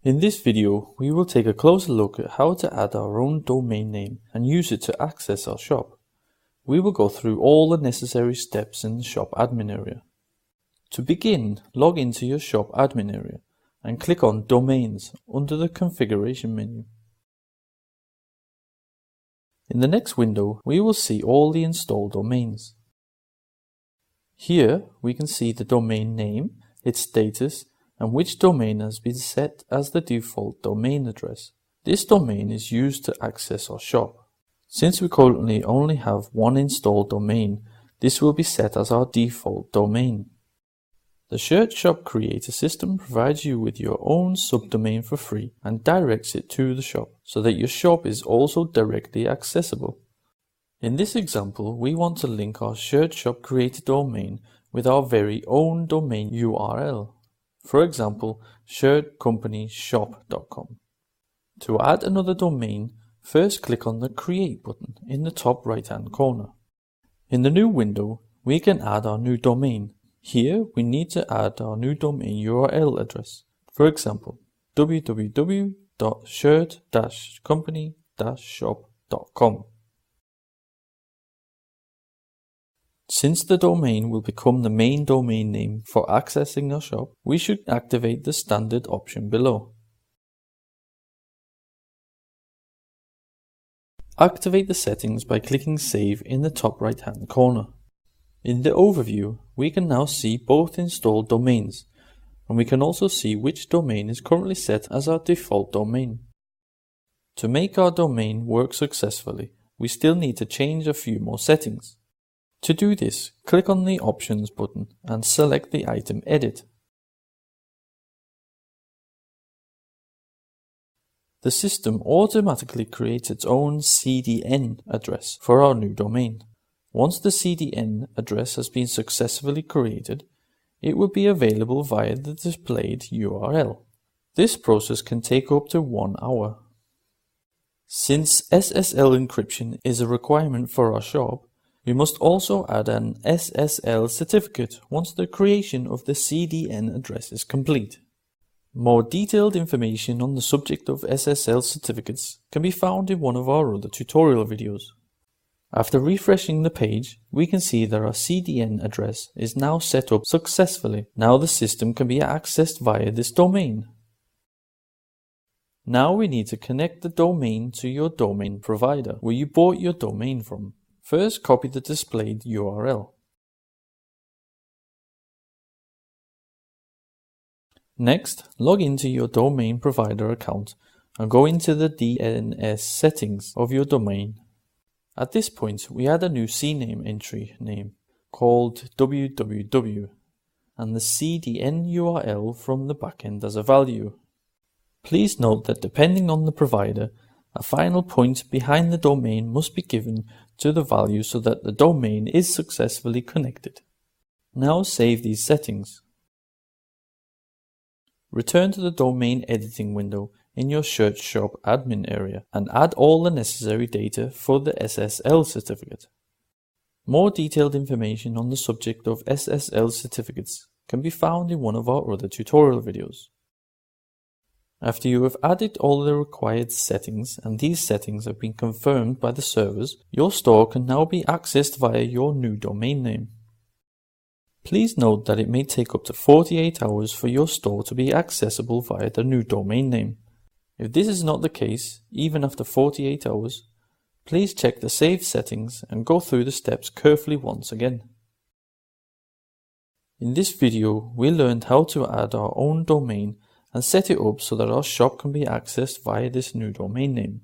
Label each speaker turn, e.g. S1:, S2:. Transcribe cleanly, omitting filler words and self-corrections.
S1: In this video, we will take a closer look at how to add our own domain name and use it to access our shop. We will go through all the necessary steps in the shop admin area. To begin, log into your shop admin area and click on Domains under the configuration menu. In the next window, we will see all the installed domains. Here, we can see the domain name, its status, and which domain has been set as the default domain address. This domain is used to access our shop. Since we currently only have one installed domain, this will be set as our default domain. The Shirt Shop Creator system provides you with your own subdomain for free and directs it to the shop, so that your shop is also directly accessible. In this example, we want to link our Shirt Shop Creator domain with our very own domain URL. For example, shirtcompanyshop.com. To add another domain, first click on the Create button in the top right hand corner. In the new window, we can add our new domain. Here we need to add our new domain URL address. For example, www.shirt-company-shop.com. Since the domain will become the main domain name for accessing our shop, we should activate the standard option below. Activate the settings by clicking Save in the top right hand corner. In the overview, we can now see both installed domains, and we can also see which domain is currently set as our default domain. To make our domain work successfully, we still need to change a few more settings. To do this, click on the Options button and select the item Edit. The system automatically creates its own CDN address for our new domain. Once the CDN address has been successfully created, it will be available via the displayed URL. This process can take up to 1 hour. Since SSL encryption is a requirement for our shop, we must also add an SSL certificate once the creation of the CDN address is complete. More detailed information on the subject of SSL certificates can be found in one of our other tutorial videos. After refreshing the page, we can see that our CDN address is now set up successfully. Now the system can be accessed via this domain. Now we need to connect the domain to your domain provider where you bought your domain from. First, copy the displayed URL. Next, log into your domain provider account and go into the DNS settings of your domain. At this point, we add a new CNAME entry name called www and the CDN URL from the backend as a value. Please note that depending on the provider, a final point behind the domain must be given to the value so that the domain is successfully connected. Now save these settings. Return to the domain editing window in your Shirt Shop admin area and add all the necessary data for the SSL certificate. More detailed information on the subject of SSL certificates can be found in one of our other tutorial videos. After you have added all the required settings and these settings have been confirmed by the servers, your store can now be accessed via your new domain name. Please note that it may take up to 48 hours for your store to be accessible via the new domain name. If this is not the case, even after 48 hours, please check the saved settings and go through the steps carefully once again. In this video, we learned how to add our own domain and set it up so that our shop can be accessed via this new domain name.